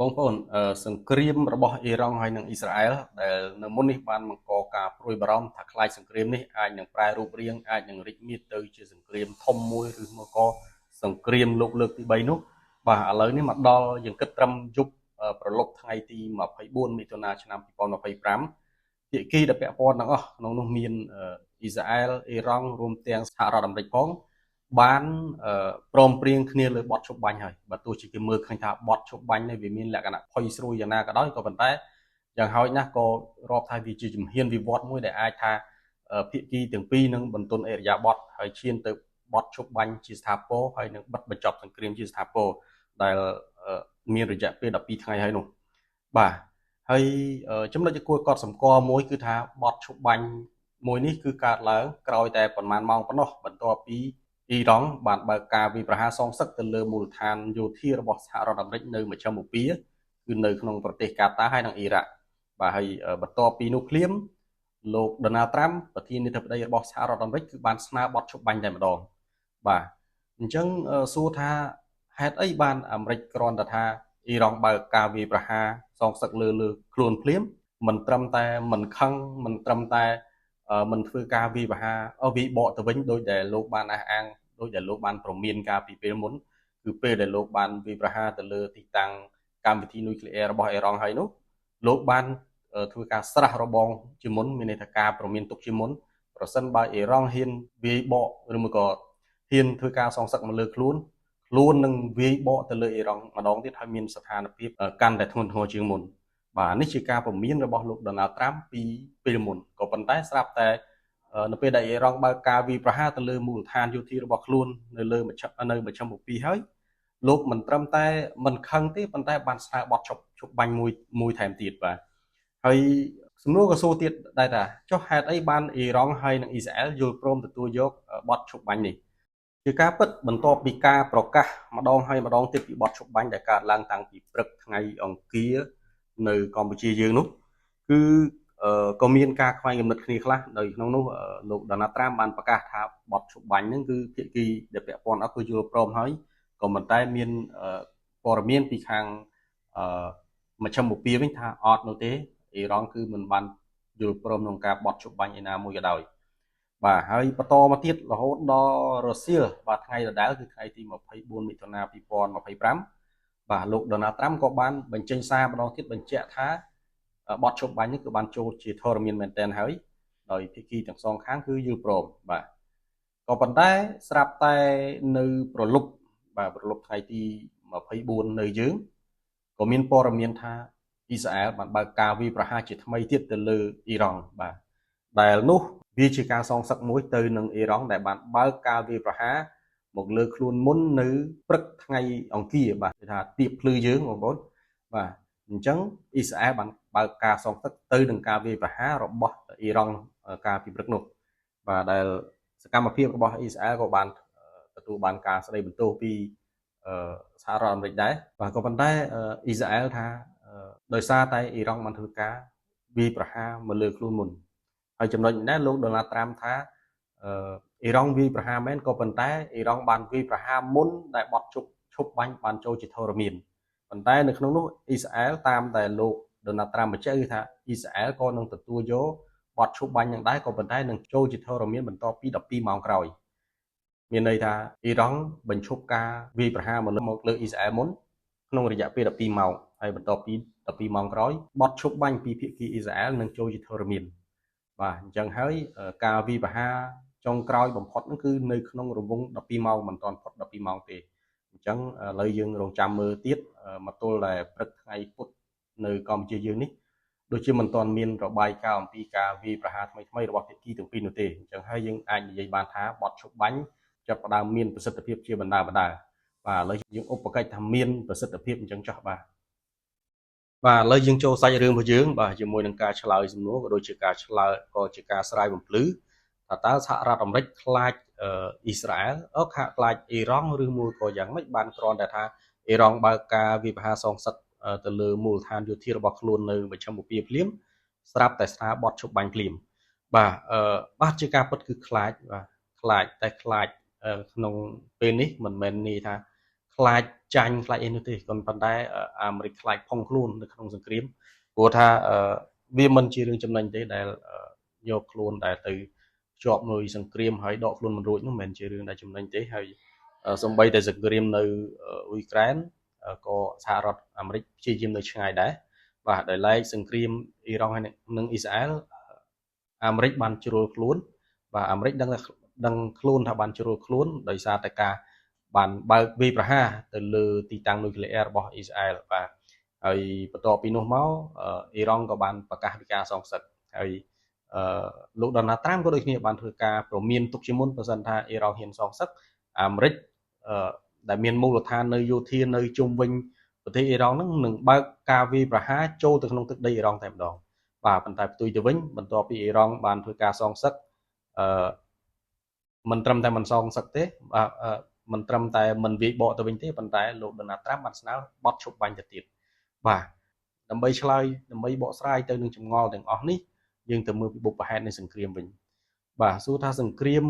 បងប្អូនសង្គ្រាមរបស់អ៊ីរ៉ង់ហើយនិងអ៊ីស្រាអែលដែលនៅមុននេះបានបង្កការព្រួយបារម្ភថាខ្លាចសង្គ្រាមនេះអាចនឹងប្រែរូបរាងអាចនឹងរីកមាឌទៅជាសង្គ្រាមធំមួយឬមកក៏សង្គ្រាមលោកលើកទី3នោះបាទឥឡូវនេះមកដល់យើងគិតត្រឹមយប់ប្រឡប់ថ្ងៃទី24មិថុនាឆ្នាំ2025ភាគីដែលពាក់ព័ន្ធទាំងអស់ក្នុងនោះមានអ៊ីស្រាអែលអ៊ីរ៉ង់រួមទាំងសហរដ្ឋអាមេរិកផងបានព្រមព្រៀងគ្នាលើបទឈប់បាញ់ហើយបើទោះជាគេមើលឃើញថាបទឈប់បាញ់នេះវាមានលក្ខណៈផុយស្រួយយ៉ាងណាក៏ដោយក៏ប៉ុន្តែយ៉ាងហោចណាស់ក៏រាប់ថាវាជាជំហានវិវត្តមួយដែលអាចថាភាគីទាំងពីរនឹងបន្ទន់អេរយាប័តហើយឈានទៅបទឈប់បាញ់ជាស្ថាពរហើយនឹងបិទបញ្ចប់សង្គ្រាមជាស្ថាពរដែលមានរយៈពេល12ថ្ងៃហើយនោះបាទហើយចំណុចដែលគួរកត់សម្គាល់មួយគឺថាបទឈប់បាញ់មួយនេះគឺកើតឡើងក្រោយតែប្រហែលម៉ោងប៉ុណ្ណោះបន្ទាប់ពីអ៊ីរ៉ង់បានបើកការវាយប្រហារសងសឹកទៅលើមូលដ្ឋានយោធារបស់សហរដ្ឋអាមេរិកនៅមជ្ឈមបូព៌ាគឺនៅក្នុងប្រទេសកាតាហើយនិងអ៊ីរ៉ាក់បាទហើយបន្ទាប់ពីនោះភ្លាមលោកដូណាល់ត្រាំប្រធានាធិបតីរបស់សហរដ្ឋអាមេរិកគឺបានស្នើបទឈប់បាញ់តែម្ដងបាទអញ្ចឹងសួរថាហេតុអីបានអាមេរិកគ្រាន់តែថាអ៊ីរ៉ង់បើកការវាយប្រហារសងសឹកលើខ្លួនភ្លាមមិនត្រឹមតែមិនខឹងមិនត្រឹមតែមិនធ្វើការវាយប្រហារវាយបកទៅវិញដោយដែលលោកបានអះអាងដោយដែលលោកបានប្រមានការពីពេលមុនគឺពេលដែលលោកបានវាយប្រហារទៅលើទីតាំងកម្មវិធីនុយក្លេអ៊ែររបស់អ៊ីរ៉ង់ហើយនោះលោកបានធ្វើការស្រះរបងជាមុនមានន័យថាការប្រមានទុកជាមុនប្រសិនបើអ៊ីរ៉ង់ហ៊ានវាយបកឬមួយក៏ហ៊ានធ្វើការសងសឹកមកលើខ្លួននឹងវាយបកទៅលើអ៊ីរ៉ង់ម្ដងទៀតហើយមានស្ថានភាពកាន់តែធ្ងន់ធ្ងរជាងមុនបាទនេះជាការព្រមានរបស់លោកដូណាល់ត្រាំពីពេលមុនក៏ប៉ុន្តែស្រាប់តែនៅពេលដែលអ៊ីរ៉ង់បើកការវាយប្រហារទៅលើមូលដ្ឋានយោធារបស់ខ្លួននៅលើមជ្ឈមបូព៌ាហើយលោកមិនត្រឹមតែមិនខឹងទេប៉ុន្តែបានស្នើបទឈប់បាញ់មួយថែមទៀតបាទហើយសំណួរក៏សួរទៀតដែរថាចុះហេតុអីបានអ៊ីរ៉ង់ហើយនិងអ៊ីស្រាអែលយល់ព្រមទទួលយកបទឈប់បាញ់នេះជាការពិតបន្ទាប់ពីការប្រកាសម្ដងហើយម្ដងទៀតពីបទឈប់បាញ់ដែលកើតឡើងតាំងពីព្រឹកថ្ងៃអង្គារនៅកម្ពុជាយើងនោះគឺក៏មានការខ្វែងគំនិតគ្នាខ្លះដោយក្នុងនោះលោកដូណាល់ត្រាំបានប្រកាសថាបទឈប់បាញ់ហ្នឹងគឺភាគីដែលពាក់ព័ន្ធអត់គឺយល់ព្រមហើយក៏ប៉ុន្តែមានព័ត៌មានពីខាងមជ្ឈមបូព៌ាវិញថាអត់នោះទេអ៊ីរ៉ង់គឺមិនបានយល់ព្រមក្នុងការបទឈប់បាញ់ឯណាមួយក៏ដោយបាទហើយបន្តមកទៀតរហូតដល់រសៀលបាទថ្ងៃដដែលគឺថ្ងៃទី24មិថុនា2025បាទលោកដូណាល់ត្រាំក៏បានបញ្ចេញសារម្ដងទៀតបញ្ជាក់ថាបទឈប់បាញ់នេះគឺបានចូលជាធរមានមែនទែនហើយដោយភាគីទាំងសងខាងគឺយល់ព្រមបាទក៏ប៉ុន្តែស្រាប់តែនៅប្រលប់ថ្ងៃទី24នៅយើងក៏មានព័ត៌មានថាអ៊ីស្រាអែលបានបើកការវាយប្រហារជាថ្មីទៀតទៅលើអ៊ីរ៉ង់បាទដែលនោះវាជាការសងសឹកមួយទៅនឹងអ៊ីរ៉ង់ដែលបានបើកការវាយប្រហារមកលើខ្លួនមុននៅព្រឹកថ្ងៃអង្គារបាទគេថាទៀបភ្លឺយើងបងប្អូនបាទអញ្ចឹងអ៊ីស្រាអែលបានបើកការសងសឹកទៅនឹងការវាយប្រហាររបស់អ៊ីរ៉ង់ការពីព្រឹកនោះបាទដែលសកម្មភាពរបស់អ៊ីស្រាអែលក៏បានទទួលបានការស្ដីបន្ទោសពីសហរដ្ឋអាមេរិកដែរបាទក៏ប៉ុន្តែអ៊ីស្រាអែលថាដោយសារតែអ៊ីរ៉ង់បានធ្វើការវាយប្រហារមកលើខ្លួនមុនហើយចំណុចនេះដែរលោកដូណាល់ត្រាំថាអ៊ីរ៉ង់វាយប្រហារមែនក៏ប៉ុន្តែអ៊ីរ៉ង់បានវាយប្រហារមុនដែលបទឈប់បាញ់បានចូលជាធរមានប៉ុន្តែនៅក្នុងនោះអ៊ីស្រាអែលតាមតែលោកដូណាល់ត្រាំបញ្ជាក់គឺថាអ៊ីស្រាអែលក៏នឹងទទួលយកបទឈប់បាញ់នឹងដែរក៏ប៉ុន្តែនឹងចូលជាធរមានបន្ទាប់ពី12ម៉ោងក្រោយមានន័យថាអ៊ីរ៉ង់បញ្ឈប់ការវាយប្រហារមកលើអ៊ីស្រាអែលមុនក្នុងរយៈពេល12ម៉ោងហើយបន្ទាប់ពី12ម៉ោងក្រោយបទឈប់បាញ់ពីភាគីអ៊ីស្រាអែលនឹងចូលជាធរមានបាទអញ្ចឹងហើយការវាយប្រហារចុងក្រោយបំផុតហ្នឹងគឺនៅក្នុងរង្វង់12ម៉ោងមិនទាន់ផុត12ម៉ោងទេអញ្ចឹងឥឡូវយើងរងចាំមើលទៀតមកទល់តែព្រឹកថ្ងៃពុធនៅកម្ពុជាយើងនេះដូចជាមិនទាន់មានរបាយការណ៍អំពីការវាយប្រហារថ្មីរបស់ភាគីទាំងពីរនោះទេអញ្ចឹងហើយយើងអាចនិយាយបានថាបទឈប់បាញ់ចាប់ផ្ដើមមានប្រសិទ្ធភាពជាបណ្ដាបាទឥឡូវយើងឧបកិច្ចថាមានប្រសិទ្ធភាពអញ្ចឹងចោះបាទឥឡូវយើងចូលសាច់រឿងរបស់យើងបាទជាមួយនឹងការឆ្លើយសំណួរក៏ដូចជាការឆ្លើយក៏ជាការស្រាយបំភ្លឺថាតើសហរដ្ឋអាមេរិកខ្លាចអ៊ីស្រាអែលខ្លាចអ៊ីរ៉ង់ឬមួយក៏យ៉ាងម៉េចបានគ្រាន់តែថាអ៊ីរ៉ង់បើកការវាយប្រហារសងសឹកទៅលើមូលដ្ឋានយោធារបស់ខ្លួននៅមជ្ឈមបូព៌ាភ្លាមស្រាប់តែស្នើបទឈប់បាញ់ភ្លាមបាទជាការពិតគឺខ្លាចក្នុងពេលនេះមិនមែនន័យថា ខ្លាចចាញ់ខ្លាចអីនោះទេក៏ប៉ុន្តែអាមេរិកខ្លាចផុងខ្លួននៅក្នុងសង្គ្រាមព្រោះថាវាមិនជារឿងចំណេញទេដែលយកខ្លួនដែលទៅជាប់មួយសង្គ្រាមហើយដកខ្លួនមិនរួចនោះមិនមែនជារឿងដែលចំណេញទេហើយសម្បីតែសង្គ្រាមនៅអ៊ុយក្រែនក៏សហរដ្ឋអាមេរិកព្យាយាមនៅឆ្ងាយដែរបាទដោយឡែកសង្គ្រាមអ៊ីរ៉ង់ហើយនិងអ៊ីស្រាអែលអាមេរិកបានជ្រុលខ្លួនបាទអាមេរិកដឹងខ្លួនថាបានជ្រុលខ្លួនដោយសារតែការបានបើកវាយប្រហារទៅលើទីតាំងនុយក្លេអ៊ែររបស់អ៊ីស្រាអែលបាទហើយបន្ទាប់ពីនោះមកអ៊ីរ៉ង់ក៏បានប្រកាសពីការសងសឹកហើយលោកដូណាល់ត្រាំក៏ដូចគ្នាបានធ្វើការព្រមានទុកជាមុនបើសិនថាអ៊ីរ៉ង់ហ៊ានសងសឹកអាមេរិកដែលមានមូលដ្ឋាននៅយោធានៅជុំវិញប្រទេសអ៊ីរ៉ង់ហ្នឹងនឹងបើកការវាយប្រហារចូលទៅក្នុងទឹកដីអ៊ីរ៉ង់តែម្ដងបាទប៉ុន្តែផ្ទុយទៅវិញបន្ទាប់ពីអ៊ីរ៉ង់បានធ្វើការសងសឹកមិនត្រឹមតែមិនសងសឹកទេបាទមិនត្រឹមតែមិនវាយបកទៅវិញទេប៉ុន្តែលោកដូណាល់ត្រាំបានស្នើបត់ឈប់បាញ់ទៅទៀតបាទដើម្បីឆ្លើយដើម្បីបកស្រាយទៅនឹងចម្ងល់ទាំងអស់នេះយើងទៅមើលពីបុព្វហេតុនៃសង្គ្រាមវិញបាទសួរថាសង្គ្រាម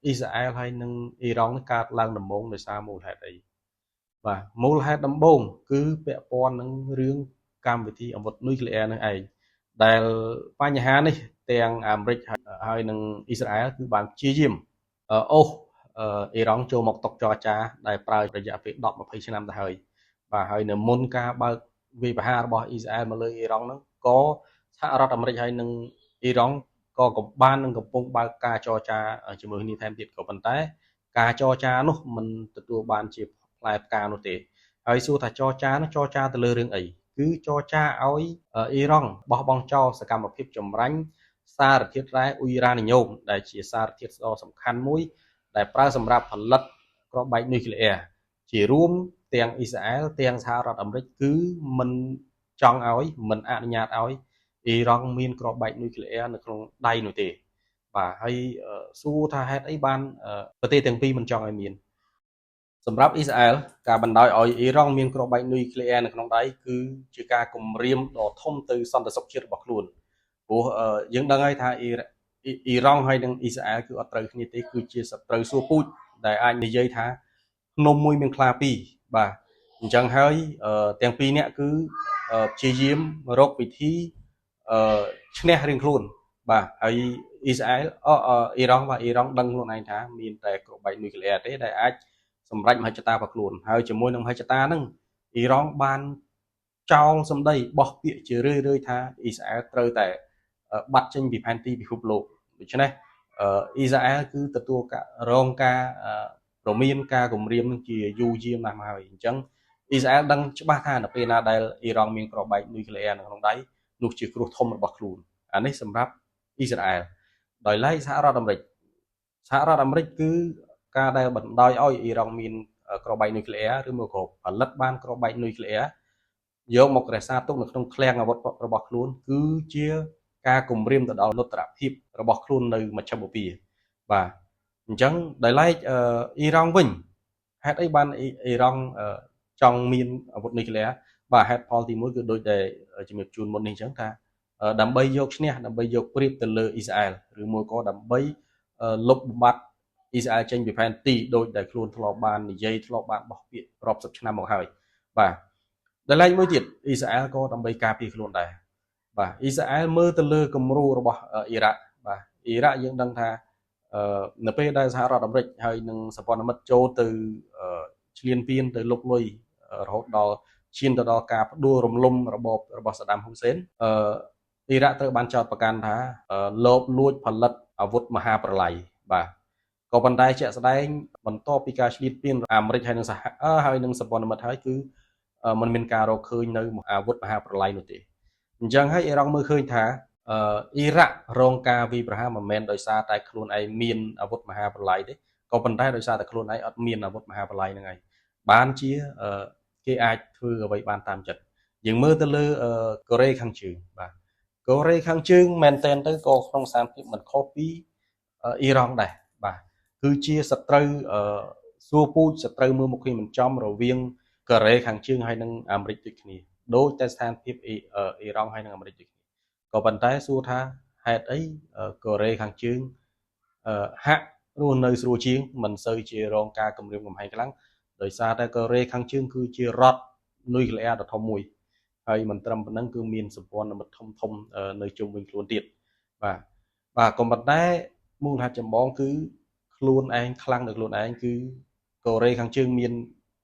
អ៊ីស្រាអែលហើយនិងអ៊ីរ៉ង់នេះកើតឡើងដំបូងដោយសារមូលហេតុអីបាទមូលហេតុដំបូងគឺពាក់ព័ន្ធនឹងរឿងកម្មវិធីអាវុធនុយក្លេអ៊ែរនឹងឯងដែលបញ្ហានេះទាំងអាមេរិកហើយនិងអ៊ីស្រាអែលគឺបានព្យាយាមអ៊ីរ៉ង់ចូលមកតុចរចាដែលប្រើរយៈពេល10-20ឆ្នាំទៅហើយបាទហើយនៅមុនការបើកវាយប្រហាររបស់អ៊ីស្រាអែលមកលើអ៊ីរ៉ង់ហ្នឹងក៏សហរដ្ឋអាមេរិកហើយនិងអ៊ីរ៉ង់ក៏បាននឹងកំពុងបើកការចរចាជាមួយគ្នាថែមទៀតក៏ប៉ុន្តែការចរចានោះមិនទទួលបានជាផ្លែផ្កានោះទេហើយសួរថាចរចានោះចរចាទៅលើរឿងអីគឺចរចាឲ្យអ៊ីរ៉ង់បោះបង់ចោលសកម្មភាពចម្រាញ់សារធាតុរ៉ែអ៊ុយរ៉ានីញ៉ូមដែលជាសារធាតុដ៏សំខាន់មួយដែលប្រើសម្រាប់ផលិតគ្រាប់បែកនុយក្លេអ៊ែរជារួមទាំងអ៊ីស្រាអែលទាំងសហរដ្ឋអាមេរិកគឺមិនចង់ឲ្យមិនអនុញ្ញាតឲ្យអ៊ីរ៉ង់មានគ្រាប់បែកនុយក្លេអ៊ែរនៅក្នុងដៃនោះទេបាទហើយសួរថាហេតុអីបានប្រទេសទាំងពីរមិនចង់ឲ្យមានសម្រាប់អ៊ីស្រាអែលការបណ្ដោយឲ្យអ៊ីរ៉ង់មានគ្រាប់បែកនុយក្លេអ៊ែរនៅក្នុងដៃគឺជាការគំរាមដ៏ធំទៅសន្តិសុខជាតិរបស់ខ្លួនព្រោះយើងដឹងហើយថាអ៊ីរ៉ង់ហើយនិងអ៊ីស្រាអែលគឺអត់ត្រូវគ្នាទេគឺជាសត្រូវសួរពូជដែលអាចនិយាយថាភ្នំមួយមានខ្លាពីរបាទអញ្ចឹងហើយទាំងពីរនាក់គឺព្យាយាមរកវិធីឈ្នះរៀងខ្លួនបាទហើយអ៊ីស្រាអែលអ៊ីរ៉ង់បាទអ៊ីរ៉ង់ដឹងខ្លួនឯងថាមានតែគ្រាប់បែកនុយក្លេអ៊ែរទេដែលអាចសម្រេចមហិច្ឆតារបស់ខ្លួនហើយជាមួយនឹងមហិច្ឆតាហ្នឹងអ៊ីរ៉ង់បានចោលសម្ដីបោះពាក្យជារឿយៗថាអ៊ីស្រាអែលត្រូវតែបាត់ចេញពីផែនទីពិភពលោកដូច្នេះអ៊ីស្រាអែលគឺទទួលរងការប្រមានការគំរាមនឹងជាយូរយារណាស់មកហើយអញ្ចឹងអ៊ីស្រាអែលដឹងច្បាស់ថានៅពេលណាដែលអ៊ីរ៉ង់មានគ្រាប់បែកនុយក្លេអ៊ែរនៅក្នុងដៃនោះជាគ្រោះធំរបស់ខ្លួនអានេះសម្រាប់អ៊ីស្រាអែលដោយឡែកសហរដ្ឋអាមេរិកគឺការដែលបណ្ដោយឲ្យអ៊ីរ៉ង់មានគ្រាប់បែកនុយក្លេអ៊ែរឬមកក៏ផលិតបានគ្រាប់បែកនុយក្លេអ៊ែរយកមករក្សាទុកនៅក្នុងឃ្លាំងអាវុធរបស់ខ្លួនគឺជាការគំរាមទៅដល់លទ្ធភាពរបស់ខ្លួននៅមជ្ឈិមបូព៌ាបាទអញ្ចឹងដោយឡែកអ៊ីរ៉ង់វិញហេតុអីបានអ៊ីរ៉ង់ចង់មានអាវុធនុយក្លេអ៊ែរបាទហេតុផលទី1គឺដូចតែជំរាបជូនមុននេះអញ្ចឹងថាដើម្បីយកឈ្នះដើម្បីយកព្រៀបទៅលើអ៊ីស្រាអែលឬមួយក៏ដើម្បីលុបបំបាត់អ៊ីស្រាអែលចេញពីផែនទីដោយដែលខ្លួនធ្លាប់បាននិយាយធ្លាប់បានបោះពាក្យរាប់សិបឆ្នាំមកហើយបាទដល់ឡែកមួយទៀតអ៊ីស្រាអែលក៏ដើម្បីការពារខ្លួនដែរបាទអ៊ីស្រាអែលមើលទៅលើគំរូរបស់អ៊ីរ៉ាក់បាទអ៊ីរ៉ាក់យើងដឹងថានៅពេលដែលសហរដ្ឋអាមេរិកហើយនិងសម្ព័ន្ធមិត្តចូលទៅឈ្លានពានទៅលុកលុយរហូតដល់ឈានទៅដល់ការផ្ដួលរំលំរបបរបស់សាដាមហ៊ូសេនអ៊ីរ៉ាក់ត្រូវបានចោទប្រកាន់ថាលបលួចផលិតអាវុធមហាប្រល័យបាទក៏ប៉ុន្តែជាក់ស្ដែងបន្ទាប់ពីការឈ្លានពានអាមេរិកហើយនិងសម្ព័ន្ធមិត្តហើយគឺมันមានការរកឃើញនៅអាវុធមហាប្រល័យនោះទេអញ្ចឹងហើយអ៊ីរ៉ង់មើលឃើញថាអ៊ីរ៉ាក់រងការវាយប្រហារមិនមែនដោយសារតែខ្លួនឯងមានអាវុធមហាប្រល័យទេក៏ប៉ុន្តែដោយសារតែខ្លួនឯងអត់មានអាវុធមហាប្រល័យហ្នឹងឯងបានជាគេអាចធ្វើអ្វីបានតាមចិត្តយើងមើលទៅលើកូរ៉េខាងជើងបាទកូរ៉េខាងជើងមែនតែនទៅក៏ក្នុងស្ថានភាពមិនខុសពីអ៊ីរ៉ង់ដែរបាទគឺជាសត្រូវសួរពូជសត្រូវមើលមុខគ្នាមិនចំរវាងកូរ៉េខាងជើងហើយនិងអាមេរិកដូចគ្នាដូចតែស្ថានភាពអ៊ីរ៉ង់ហើយនិងអាមេរិកដូចគ្នាក៏ប៉ុន្តែសួរថាហេតុអីកូរ៉េខាងជើងហាក់រស់នៅស្រួលជាងមិនសូវជារងការគំរាមកំហែងខ្លាំង ដោយសារតែកូរ៉េខាងជើងគឺជារដ្ឋនុយក្លេអ៊ែរដ៏ធំមួយហើយមិនត្រឹមប៉ុណ្ណឹងគឺមានសម្ព័ន្ធមិត្តធំនៅជុំវិញខ្លួនទៀតបាទក៏ប៉ុន្តែមូលហេតុចម្បងគឺខ្លួនឯងខ្លាំងនៅខ្លួនឯងគឺកូរ៉េខាងជើងមាន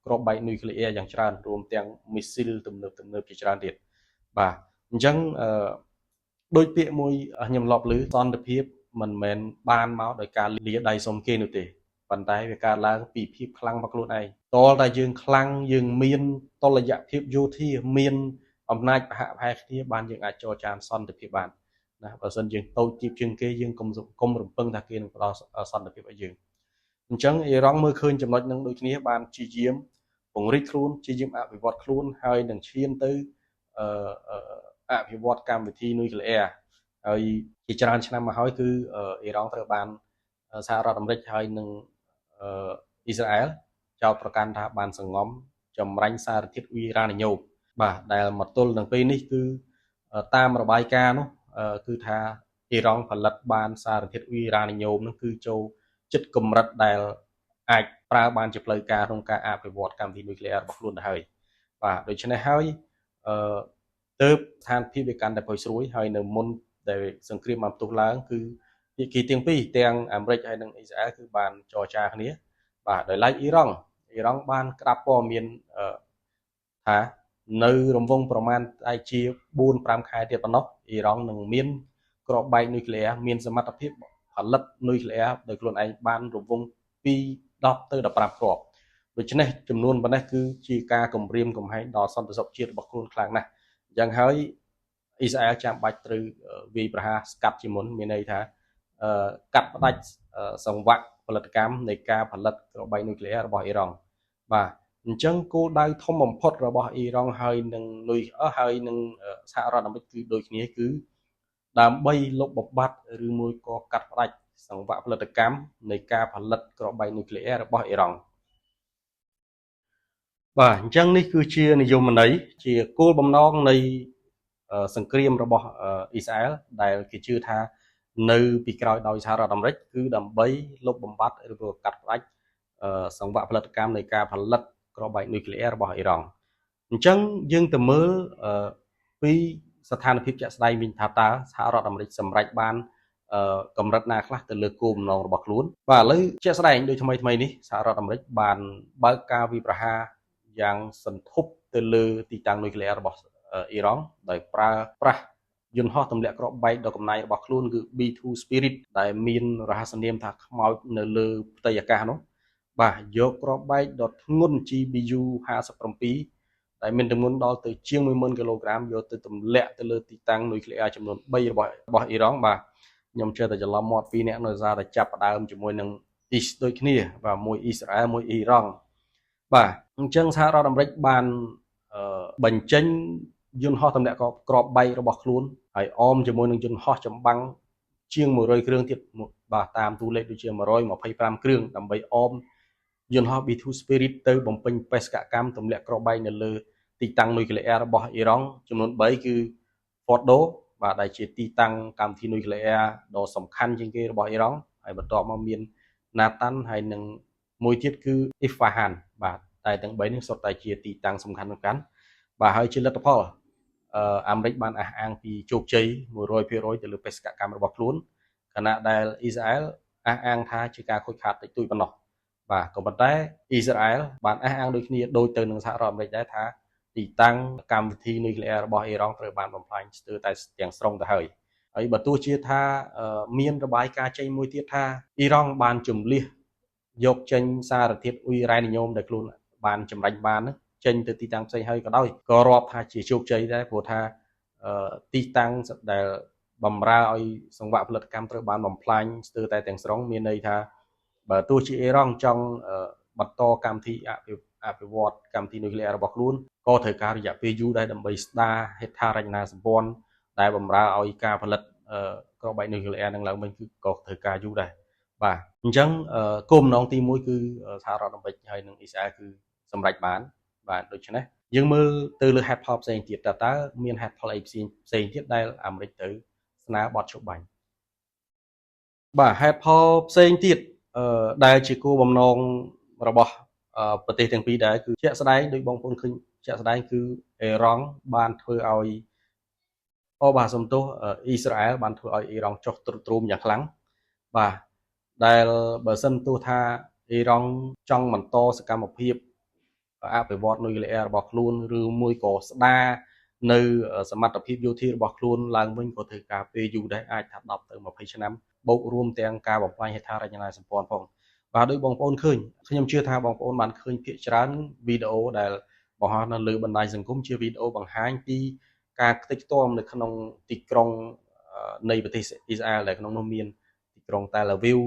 គ្រាប់បែកនុយក្លេអ៊ែរយ៉ាងច្រើនរួមទាំងមីស៊ីលទំនើបជាច្រើនទៀតបាទអញ្ចឹងដោយពាក្យមួយខ្ញុំធ្លាប់ឮសន្តិភាពមិនមែនបានមកដោយការលាដៃសុំគេនោះទេប៉ុន្តែវាកើតឡើងពីភាពខ្លាំងរបស់ខ្លួនឯងតលតែយើងខ្លាំងយើងមានតុល្យភាពយោធាមានអំណាចប្រហាក់ប្រហែលគ្នាបានយើងអាចចរចាសន្តិភាពបានណាបើសិនយើងតូចទាបជាងគេយើងកុំរំពឹងថាគេនឹងផ្ដល់សន្តិភាពឲ្យយើងអញ្ចឹងអ៊ីរ៉ង់មើលឃើញចំណុចនឹងដូចគ្នាបានព្យាយាមពង្រីកខ្លួនព្យាយាមអភិវឌ្ឍខ្លួនហើយនឹងឈានទៅអភិវឌ្ឍកម្មវិធីនុយក្លេអ៊ែរហើយជាច្រើនឆ្នាំមកហើយគឺអ៊ីរ៉ង់ត្រូវបានសហរដ្ឋអាមេរិកហើយនឹងអ៊ីស្រាអែលចោទប្រកាន់ថាបានសង្ងំចម្រាញ់សារធាតុអ៊ុយរ៉ានីញ៉ូមបាទដែលមកទល់នឹងពេលនេះគឺតាមរបាយការណ៍នោះគឺថាអ៊ីរ៉ង់ផលិតបានសារធាតុអ៊ុយរ៉ានីញ៉ូមនឹងគឺចូលចិត្តកម្រិតដែលអាចប្រើបានជាផ្លូវការក្នុងការអភិវឌ្ឍកម្មវិធីនុយក្លេអ៊ែររបស់ខ្លួនទៅហើយបាទដូច្នេះហើយទើបស្ថានភាពវាកាន់តែផុយស្រួយហើយនៅមុនដែលសង្គ្រាមបានផ្ទុះឡើងគឺភាគីទាំងពីរទាំងអាមេរិកហើយនិងអ៊ីស្រាអែលគឺបានចរចាគ្នាបាទដោយឡែកអ៊ីរ៉ង់បានក្តាប់ព័ត៌មានថានៅរង្វង់ប្រមាណតែជា 4-5 ខែទៀតប៉ុណ្ណោះអ៊ីរ៉ង់នឹងមានគ្រាប់បែកនុយក្លេអ៊ែរមានសមត្ថភាពផលិតនុយក្លេអ៊ែរដោយខ្លួនឯងបានរង្វង់ពី10ទៅ15គ្រាប់ដូច្នេះចំនួនប៉ុណ្ណេះគឺជាការគំរាមកំហែងដល់សន្តិសុខជាតិរបស់ខ្លួនខ្លាំងណាស់អញ្ចឹងហើយអ៊ីស្រាអែលចាំបាច់ត្រូវវាយប្រហារស្កាត់ជាមុនមានន័យថាកាត់ផ្ដាច់សង្វាក់ផលិតកម្មនៃការផលិតគ្រាប់បែកនុយក្លេអ៊ែររបស់អ៊ីរ៉ង់បាទអញ្ចឹងគោលដៅធំបំផុតរបស់អ៊ីរ៉ង់ហើយនឹងសហរដ្ឋអាមេរិកគឺដូចគ្នាគឺដើម្បីលុបបំបាត់ឬមួយក៏កាត់ផ្ដាច់សង្វាក់ផលិតកម្មនៃការផលិតគ្រាប់បែកនុយក្លេអ៊ែររបស់អ៊ីរ៉ង់បាទអញ្ចឹងនេះគឺជានិយមន័យជាគោលបំណងនៃសង្គ្រាមរបស់អ៊ីស្រាអែលដែលគេជឿថានៅពីក្រោយដោយសហរដ្ឋអាមេរិកគឺដើម្បីលុបបំបាត់ឬក៏កាត់ផ្ដាច់សង្វាក់ផលិតកម្មនៃការផលិតគ្រាប់បែកនុយក្លេអ៊ែររបស់អ៊ីរ៉ង់អញ្ចឹងយើងទៅមើលពីស្ថានភាពជាក់ស្ដែងវិញថាតើសហរដ្ឋអាមេរិកសម្រេចបានកម្រិតណាខ្លះទៅលើគោលបំណងរបស់ខ្លួនបាទឥឡូវជាក់ស្ដែងដូចថ្មីនេះសហរដ្ឋអាមេរិកបានបើកការវាយប្រហារយ៉ាងសន្ធប់ទៅលើទីតាំងនុយក្លេអ៊ែររបស់អ៊ីរ៉ង់ដោយប្រើប្រាស់យន្តហោះទម្លាក់គ្រាប់បែកដ៏កំណាយរបស់ខ្លួនគឺ B2 Spirit ដែលមានរហស្សនាមថាខ្មោចនៅលើផ្ទៃអាកាសនោះបាទយកគ្រាប់បែកដ៏ធ្ងន់ GBU 57ដែលមានទម្ងន់ដល់ទៅជាង 10000 គីឡូក្រាមយកទៅទម្លាក់ទៅលើទីតាំងនុយក្លេអ៊ែរចំនួន3របស់អ៊ីរ៉ង់បាទខ្ញុំជឿតែច្រឡំមាត់ពីរនាក់នៅសារតែចាប់ផ្ដើមជាមួយនឹងអ៊ីសដូចគ្នាបាទមួយអ៊ីស្រាអែលមួយអ៊ីរ៉ង់បាទអញ្ចឹងសហរដ្ឋអាមេរិកបានបញ្ចេញយន្តហោះទម្លាក់គ្រាប់បែករបស់ខ្លួនហើយអមជាមួយនឹងយន្តហោះចម្បាំងជាង100គ្រឿងទៀតបាទតាមតួលេខដូចជា125គ្រឿងដើម្បីអមយន្តហោះ B2 Spirit ទៅបំពេញបេសកកម្មទម្លាក់គ្រាប់បែកនៅលើទីតាំងនុយក្លេអ៊ែររបស់អ៊ីរ៉ង់ចំនួន3គឺ Fordo បាទដែលជាទីតាំងកម្មវិធីនុយក្លេអ៊ែរដ៏សំខាន់ជាងគេរបស់អ៊ីរ៉ង់ហើយបន្ទាប់មកមាន Natan ហើយនឹងមួយទៀតគឺ Isfahan បាទតែទាំង3នេះសុទ្ធតែជាទីតាំងសំខាន់បាទហើយជាលទ្ធផលអាមេរិកបានអះអាងពីជោគជ័យ 100% ទៅលើបេសកកម្មរបស់ខ្លួនខណៈដែលអ៊ីស្រាអែលអះអាងថាជាការខូចខាតតិចតួចប៉ុណ្ណោះបាទក៏ប៉ុន្តែអ៊ីស្រាអែលបានអះអាងដូចគ្នាដូចទៅនឹងសហរដ្ឋអាមេរិកដែរថាទីតាំងកម្មវិធីនុយក្លេអ៊ែររបស់អ៊ីរ៉ង់ត្រូវបានបំផ្លាញស្ទើរតែទាំងស្រុងទៅហើយបើទោះជាថាមានរបាយការណ៍ចេញមួយទៀតថាអ៊ីរ៉ង់បានជំលះយកចេញសារធាតុអ៊ុយរ៉ានីញ៉ូមដែលខ្លួនបានចម្រាញ់បានចេញទៅទីតាំងផ្សេងហើយក៏ដោយក៏រាប់ថាជាជោគជ័យដែរព្រោះថាទីតាំងដែលបំរើឲ្យសង្វាក់ផលិតកម្មត្រូវបានបំផ្លាញស្ទើរតែទាំងស្រុងមានន័យថាបើទោះជាអ៊ីរ៉ង់ចង់បន្តកម្មវិធីអភិវឌ្ឍកម្មវិធីនុយក្លេអ៊ែររបស់ខ្លួនក៏ត្រូវការរយៈពេលយូរដែរដើម្បីស្ដារហេដ្ឋារចនាសម្ព័ន្ធដែលបំរើឲ្យការផលិតគ្រាប់បែកនុយក្លេអ៊ែរនឹងឡើងវិញគឺក៏ត្រូវការយូរដែរបាទអញ្ចឹងគោលបំណងទី1គឺសហរដ្ឋអាមេរិកហើយនិងអ៊ីស្រាអែលគឺសម្រេចបានបាទដូច្នេះយើងមើលទៅលើហេតុផលផ្សេងទៀតតើមានហេតុផលអីផ្សេងទៀតដែលអាមេរិកទៅស្នើបទជបាញ់បាទហេតុផលផ្សេងទៀតដែលជាគោលបំណងរបស់ ប្រទេសទាំងពីរដែរគឺជាក់ស្ដែងដោយបងប្អូនឃើញជាក់ស្ដែងគឺអ៊ីរ៉ង់បានធ្វើឲ្យបាទសំទោសអ៊ីស្រាអែលបានធ្វើឲ្យអ៊ីរ៉ង់ចុះទ្រោមយ៉ាងខ្លាំងបាទដែលបើសិនទោះថាអ៊ីរ៉ង់ចង់បន្តសកម្មភាពអភិវឌ្ឍនុយក្លេអ៊ែររបស់ខ្លួនឬមួយក៏ស្ដារនៅសមត្ថភាពយោធារបស់ខ្លួនឡើងវិញក៏ត្រូវការពេលយូរដែរអាចថា10ទៅ20ឆ្នាំបូករួមទាំងការបំផ្លាញហេដ្ឋារចនាសម្ព័ន្ធផងបាទដោយបងប្អូនឃើញខ្ញុំជឿថាបងប្អូនបានឃើញភាគច្រើនវីដេអូដែលបង្ហោះនៅលើបណ្ដាញសង្គមជាវីដេអូបង្ហាញពីការខ្ទេចខ្ទាំនៅក្នុងទីក្រុងនៃប្រទេសអ៊ីស្រាអែលដែលក្នុងនោះមានទីក្រុងតែលអាវីវ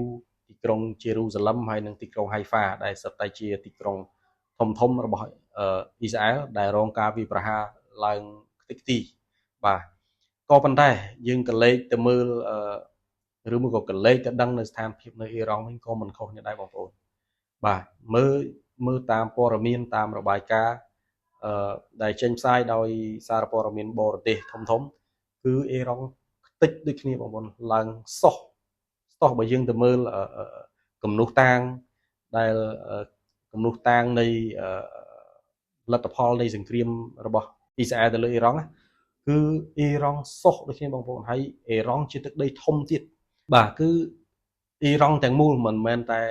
ទីក្រុងជេរូសាឡឹមហើយនិងទីក្រុងហៃហ្វាដែលសុទ្ធតែជាទីក្រុងធំរបស់អ៊ីស្រាអែលដែលរងការវាយប្រហារឡើងខ្ទេចខ្ទីបាទក៏ប៉ុន្តែយើងក៏លេខទៅមើលឬមួយក៏កលេចទៅដឹងនៅស្ថានភាពនៅអ៊ីរ៉ង់វិញក៏មិនខុសគ្នាដែរបងប្អូនបាទមើលតាមព័ត៌មានតាមរបាយការណ៍ដែលចេញផ្សាយដោយសារព័ត៌មានបរទេសធំគឺអ៊ីរ៉ង់ខ្ទេចដូចគ្នាបងប្អូនឡើងសោះបើយើងទៅមើលគំនុះតាងដែលគំនុះតាងនៃលទ្ធផលនៃសង្គ្រាមរបស់អ៊ីស្រាអែលទៅលើអ៊ីរ៉ង់គឺអ៊ីរ៉ង់សោះដូចគ្នាបងប្អូនហើយអ៊ីរ៉ង់ជាទឹកដីធំទៀតបាទគឺអ៊ីរ៉ង់ទាំងមូលមិនមែនតែ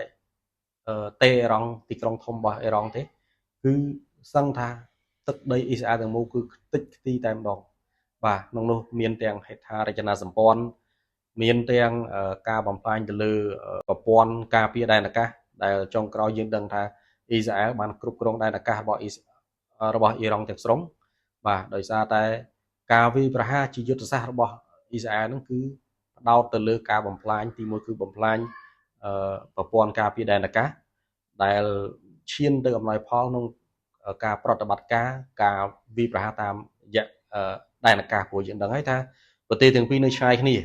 តេអ៊ីរ៉ង់ទីក្រុងធំរបស់អ៊ីរ៉ង់ទេគឺសឹងថាទឹកដីអ៊ីស្រាអែលទាំងមូលគឺខ្ទេចខ្ទីតែម្ដងបាទក្នុងនោះមានទាំងហេដ្ឋារចនាសម្ព័ន្ធមានទាំងការបំផ្លាញទៅលើប្រព័ន្ធការពារដែនអាកាសដែលចុងក្រោយយើងដឹងថាអ៊ីស្រាអែលបានគ្រប់គ្រងដែនអាកាសរបស់អ៊ីរ៉ង់ទាំងស្រុងបាទដោយសារតែការវាយប្រហារជាយុទ្ធសាស្ត្ររបស់អ៊ីស្រាអែលហ្នឹងគឺផ្ដោតទៅលើការបំផ្លាញទីមួយគឺបំផ្លាញប្រព័ន្ធការពារដែនអាកាសដែលឈានទៅអំណោយផលក្នុងការប្រតិបត្តិការវាយប្រហារតាមរយៈដែនអាកាសព្រោះយើងដឹងហើយថាប្រទេសទាំងពីរនៅឆ្ងាយគ្នា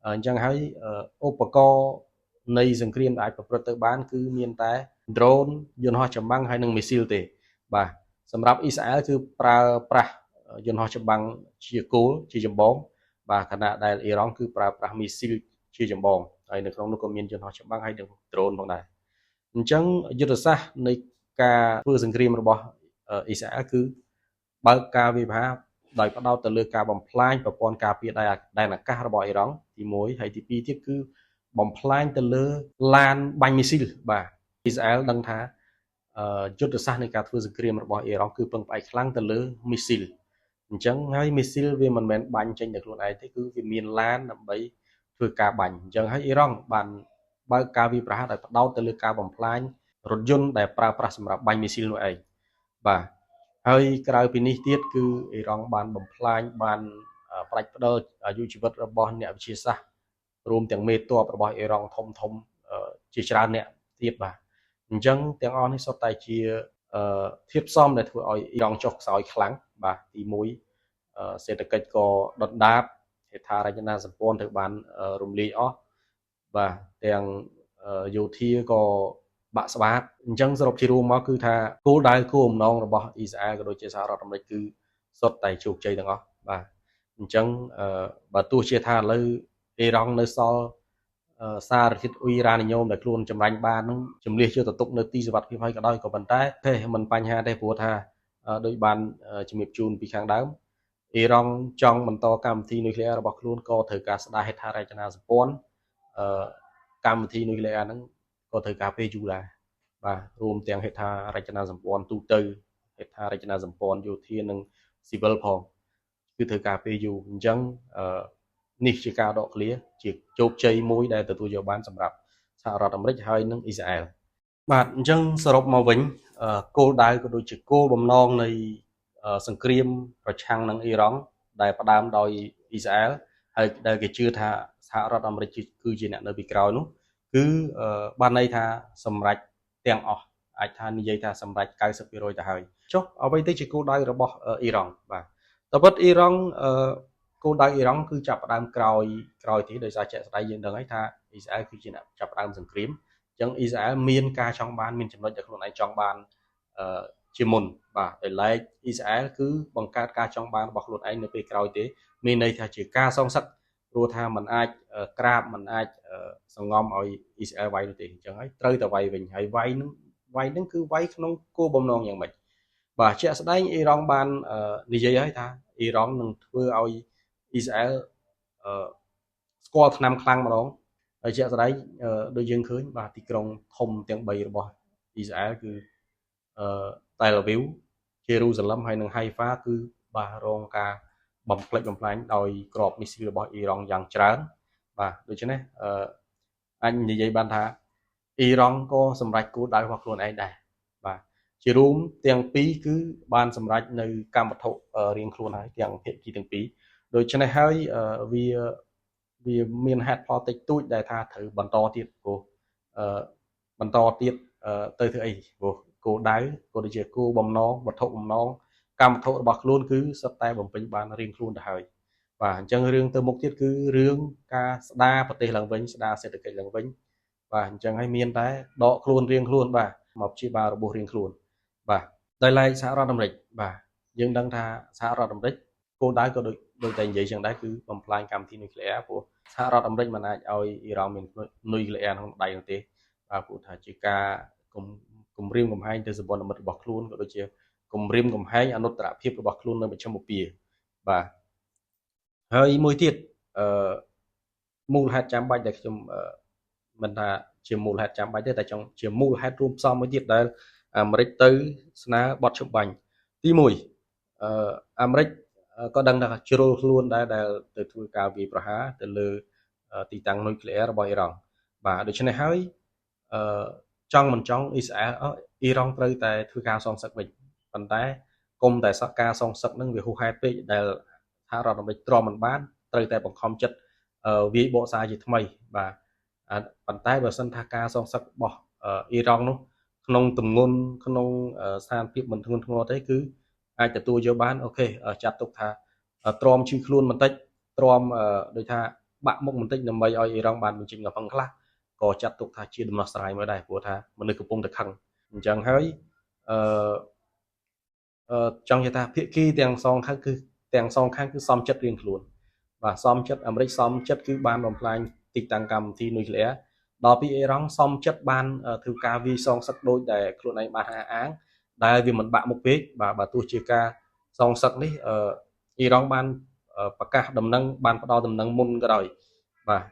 អញ្ចឹងហើយឧបករណ៍នៃសង្គ្រាមដែលអាចប្រព្រឹត្តទៅបានគឺមានតែ drone យន្តហោះចម្បាំងហើយនិងមីស៊ីលទេបាទសម្រាប់អ៊ីស្រាអែលគឺប្រើប្រាស់យន្តហោះចម្បាំងជាគោលជាចម្បងបាទខណៈដែលអ៊ីរ៉ង់គឺប្រើប្រាស់មីស៊ីលជាចម្បងហើយនៅក្នុងនោះក៏មានយន្តហោះចម្បាំងហើយនិង drone ផងដែរអញ្ចឹងយុទ្ធសាស្ត្រនៃការធ្វើសង្គ្រាមរបស់អ៊ីស្រាអែលគឺបើកការវាយប្រហារដោយផ្ដោតទៅលើការបំផ្លាញប្រព័ន្ធការពារដែនអាកាសរបស់អ៊ីរ៉ង់ទី1ហើយទី2ទៀតគឺបំផ្លាញទៅលើឡានបាញ់មីស៊ីលបាទអ៊ីស្រាអែលដឹងថាយុទ្ធសាស្ត្រនៃការធ្វើសង្គ្រាមរបស់អ៊ីរ៉ង់គឺពឹងផ្អែកខ្លាំងទៅលើមីស៊ីលអញ្ចឹងហើយមីស៊ីលវាមិនមែនបាញ់ចេញតែខ្លួនឯងទេគឺវាមានឡានដើម្បីធ្វើការបាញ់អញ្ចឹងហើយអ៊ីរ៉ង់បានបើកការវាយប្រហារដោយផ្ដោតទៅលើការបំផ្លាញរថយន្តដែលប្រើប្រាស់សម្រាប់បាញ់មីស៊ីលនោះឯងបាទហើយក្រៅពីនេះទៀតគឺអ៊ីរ៉ង់បានបំផ្លាញបានផ្ដាច់ផ្ដាល់អាយុជីវិតរបស់អ្នកវិទ្យាសាស្ត្ររួមទាំងមេទ័ពរបស់អ៊ីរ៉ង់ធំជាច្រើនអ្នកទៀតបាទអញ្ចឹងទាំងអស់នេះសុទ្ធតែជាធាតុផ្សំដែលធ្វើឲ្យអ៊ីរ៉ង់ចុះខ្សោយខ្លាំងបាទទី1សេដ្ឋកិច្ចក៏ដុនដាបហេដ្ឋារចនាសម្ព័ន្ធត្រូវបានរំលាយអស់បាទទាំងយោធាក៏បាក់ស្បាតអញ្ចឹងសរុបជារួមមកគឺថាគោលដៅគោលបំណងរបស់អ៊ីស្រាអែលក៏ដូចជាសហរដ្ឋអាមេរិកគឺសុទ្ធតែជោគជ័យទាំងអស់បាទអញ្ចឹងបើទោះជាថាឥឡូវអ៊ីរ៉ង់នៅសល់សារធាតុអ៊ុយរ៉ានីញ៉ូមដែលខ្លួនចម្រាញ់បាននឹងជំនះយកទៅទុកនៅទីសុវត្ថិភាពហើយក៏ដោយក៏ប៉ុន្តែទេមិនបញ្ហាទេព្រោះថាដោយបានជំរាបជូនពីខាងដើមអ៊ីរ៉ង់ចង់បន្តកម្មវិធីនុយក្លេអ៊ែររបស់ខ្លួនក៏ត្រូវការស្ដារហេដ្ឋារចនាសម្ព័ន្ធកម្មវិធីនុយក្លេអ៊ែរហ្នឹងក៏ត្រូវការពេលយូរដែរបាទរួមទាំងហេដ្ឋារចនាសម្ព័ន្ធទូទៅហេដ្ឋារចនាសម្ព័ន្ធយោធានិងស៊ីវិលផងគឺត្រូវការពេលយូរអញ្ចឹងនេះជាការដកឃ្លាជាជោគជ័យមួយដែលទទួលយកបានសម្រាប់សហរដ្ឋអាមេរិកហើយនិងអ៊ីស្រាអែលបាទអញ្ចឹងសរុបមកវិញគោលដៅក៏ដូចជាគោលបំណងនៃសង្គ្រាមប្រឆាំងនឹងអ៊ីរ៉ង់ដែលផ្ដើមដោយអ៊ីស្រាអែលហើយដែលគេជឿថាសហរដ្ឋអាមេរិកគឺជាអ្នកនៅពីក្រោយនោះគឺបានន័យថាសម្រេចទាំងអស់អាចថានិយាយថាសម្រេច 90% ទៅហើយចុះអ្វីទៅជាគោលដៅរបស់អ៊ីរ៉ង់បាទតើពិតអ៊ីរ៉ង់គោលដៅអ៊ីរ៉ង់គឺចាប់ផ្ដើមក្រោយទីដោយសារជាក់ស្ដែងយើងដឹងហើយថាអ៊ីស្រាអែលគឺជាអ្នកចាប់ផ្ដើមសង្គ្រាមអញ្ចឹងអ៊ីស្រាអែលមានការចង់បានមានចំណុចដែលខ្លួនឯងចង់បានជាមុនបាទដោយឡែកអ៊ីស្រាអែលគឺបង្កើតការចង់បានរបស់ខ្លួនឯងនៅពេលក្រោយទេមានន័យថាជាការសងសឹកព្រោះថាมันអាចក្រាបมันអាចសងំឲ្យអ៊ីស្រាអែលវាយនោះទេអញ្ចឹងហើយត្រូវតែវាយវិញហើយវាយនឹង វាយហ្នឹងគឺវាយក្នុងគោលបំណងយ៉ាងម៉េចបាទជាក់ស្ដែងអ៊ីរ៉ង់បាននិយាយហើយថាអ៊ីរ៉ង់នឹងធ្វើឲ្យអ៊ីស្រាអែលស្គាល់ឆ្នាំខ្លាំងម្ដងហើយជាក់ស្ដែងដូចយើងឃើញបាទទីក្រុងធំទាំង3របស់អ៊ីស្រាអែលគឺតែលអាវីវជេរូសាឡឹមហើយនិងហៃហ្វាគឺបាទរងការបំផ្លិចបំផ្លាញដោយក្របមីស៊ីលរបស់អ៊ីរ៉ង់យ៉ាងច្រើនបាទដូច្នេះអញនិយាយបានថាអ៊ីរ៉ង់ក៏សម្រេចគោលដៅរបស់ខ្លួនឯងដែរបាទជារួមទាំងពីរគឺបានសម្រេចនៅកម្មវត្ថុរៀងខ្លួនហើយទាំងភាគីទាំងពីរដូច្នេះហើយវាមានហេតុផលតិចតួចដែលថាត្រូវបន្តទៀតព្រោះបន្តទៀតទៅធ្វើអីព្រោះគោលដៅក៏ដូចជាគោលបំណងវត្ថុបំណងកម្មវត្ថុរបស់ខ្លួនគឺសុទ្ធតែបំពេញបានរៀងខ្លួនទៅហើយបាទអញ្ចឹងរឿងទៅមុខទៀតគឺរឿងការស្ដារប្រទេសឡើងវិញស្ដារសេដ្ឋកិច្ចឡើងវិញបាទអញ្ចឹងហើយមានតែដកខ្លួនរៀងខ្លួនបាទមកព្យាបាលរបួសរៀងខ្លួនបាទដោយឡែកសហរដ្ឋអាមេរិកបាទយើងដឹងថាសហរដ្ឋអាមេរិកគោលដៅក៏ដូចតែនិយាយចឹងដែរគឺបំផ្លាញកម្មវិធីនុយក្លេអ៊ែរព្រោះសហរដ្ឋអាមេរិកមិនអាចឲ្យអ៊ីរ៉ង់មាននុយក្លេអ៊ែរក្នុងដៃនោះទេបាទព្រោះថាជាការគំរាមកំហែងទៅសម្ព័ន្ធមិត្តរបស់ខ្លួនក៏ដូចជាគំរាមកំហែងអនុត្តរភាពរបស់ខ្លួននៅមជ្ឈមបូព៌ាបាទហើយមួយទៀតមូលហេតុចាំបាច់ដែលខ្ញុំមិនថាជាមូលហេតុចាំបាច់ទេតែចង់ជាមូលហេតុរួមផ្សំមួយទៀតដែលអាមេរិកទៅស្នើបទឈប់បាញ់ទី1អាមេរិកក៏ដឹងថាជ្រុលខ្លួនដែរដែលទៅធ្វើការវាយប្រហារទៅលើទីតាំងនុយក្លេអ៊ែររបស់អ៊ីរ៉ង់បាទដូច្នេះហើយចង់មិនចង់អ៊ីស្រាអែលអ៊ីរ៉ង់ត្រូវតែធ្វើការសងសឹកវិញប៉ុន្តែគុំតែការសងសឹកនឹងវាហួសហេតុពេកដែលសហរដ្ឋអាមេរិកទ្រាំមិនបានត្រូវតែបង្ខំចិត្តវាយបកសារជាថ្មីបាទប៉ុន្តែបើសិនថាការសងសឹករបស់អ៊ីរ៉ង់នោះក្នុងទម្ងន់ក្នុងស្ថានភាពមិនធ្ងន់ធ្ងរទេគឺអាចទទួលយកបានអូខេចាត់ទុកថាទ្រាំឈឺខ្លួនបន្តិចទ្រាំដូចថាបាក់មុខបន្តិចដើម្បីឲ្យអ៊ីរ៉ង់បានបញ្ចេញកំហឹងខ្លះក៏ចាត់ទុកថាជាដំណោះស្រាយមួយដែរព្រោះថាមនុស្សកំពុងតែខឹងអញ្ចឹងហើយចង់និយាយថាភាគីទាំងសងខាងគឺសមចិត្តរៀងខ្លួនបាទសមចិត្តអាមេរិកសមចិត្តគឺបានបំផ្លាញទីតាំងកម្មវិធីនុយក្លេអ៊ែរដល់ពីអ៊ីរ៉ង់សមចិត្តបានធ្វើការវាយសងសឹកដូចដែលខ្លួនឯងបានអះអាងដែលវាមិនបាក់មុខពេកបាទបើទោះជាការសងសឹកនេះអ៊ីរ៉ង់បានប្រកាសដំណឹងបានផ្ដល់ដំណឹងមុនក៏ដោយបាទ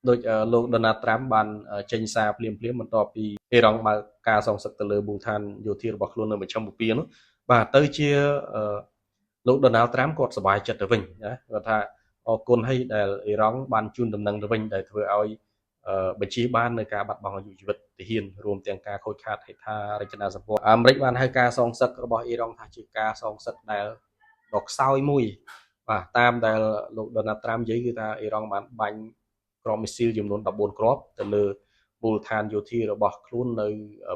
ដូចលោកដូណាល់ត្រាំបានចេញសារភ្លាមបន្ទាប់ពីអ៊ីរ៉ង់បើកការសងសឹកទៅលើមូលដ្ឋានយោធារបស់ខ្លួននៅមជ្ឈមបូព៌ានោះបាទទៅជាលោកដូណាល់ត្រាំគាត់សប្បាយចិត្តទៅវិញណាគាត់ថាអរគុណឲ្យដែលអ៊ីរ៉ង់បានជូនដំណឹងទៅវិញដែលធ្វើឲ្យបញ្ជាបាននៅការបាត់បង់អាយុជីវិតទាហានរួមទាំងការខូចខាតហេដ្ឋារចនាសម្ព័ន្ធអាមេរិកបានហៅការសងសឹករបស់អ៊ីរ៉ង់ថាជាការសងសឹកដែលដ៏ខ្សោយមួយបាទតាមដែលលោកដូណាល់ត្រាំនិយាយគឺថាអ៊ីរ៉ង់បានបាញ់គ្រាប់មីស៊ីលចំនួន14គ្រាប់ទៅលើមូលដ្ឋានយោធារបស់ខ្លួននៅ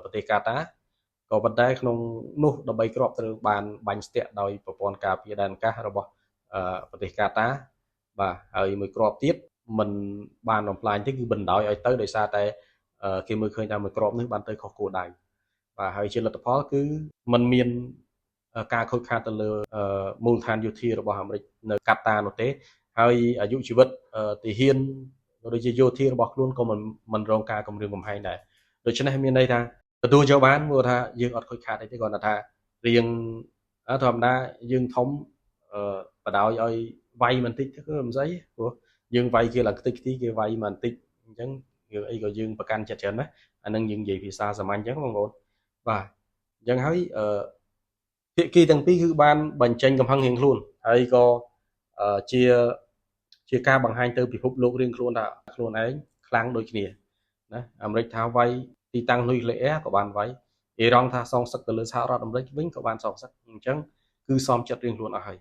ប្រទេសកាតាក៏ប៉ុន្តែក្នុងនោះ13គ្រាប់ត្រូវបានបាញ់ស្ទាក់ដោយប្រព័ន្ធការពារដែនអាកាសរបស់ប្រទេសកាតាបាទហើយមួយគ្រាប់ទៀតមិនបានបំផ្លាញទេគឺបណ្ដោយឲ្យទៅដោយសារតែគេមើលឃើញថាមួយគ្រាប់នេះបានទៅខុសគោលដៅបាទហើយជាលទ្ធផលគឺมันមានការខូចខាតទៅលើមូលដ្ឋានយោធារបស់អាមេរិកនៅកាតានោះទេហើយអាយុជីវិតទាហានក៏ដូចជាយោធារបស់ខ្លួនក៏មិនរងការគំរាមកំហែងដែរដូច្នេះមានន័យថាទទួលយកបានព្រោះថាយើងអត់ខូចខាតអីទេគ្រាន់តែថារៀងធម្មតាយើងធំបដ ாய் ឲ្យវាយបន្តិចទៅគឺមិនស្អីព្រោះយើងវាយគេឡើងខ្ទេចខ្ទីគេវាយបន្តិចអញ្ចឹងរឿងអីក៏យើងប្រកាន់ចិត្តច្រើនណាអានឹងយើងនិយាយភាសាសាមញ្ញអញ្ចឹងបងប្អូនបាទអញ្ចឹងហើយភាគីទាំងពីរគឺបានបញ្ចេញកំហឹងរៀងខ្លួនហើយក៏ជាការបង្ហាញទៅពិភពលោករៀងខ្លួនថាខ្លួនឯងខ្លាំងដូចគ្នាណាអាមេរិកថាវាយទីតាំងនុយក្លេអ៊ែរក៏បានវាយអ៊ីរ៉ង់ថាសងសឹកទៅលើសហរដ្ឋអាមេរិកវិញក៏បានសងសឹកអញ្ចឹងគឺសមចិត្តរៀងខ្លួនអស់ហើយ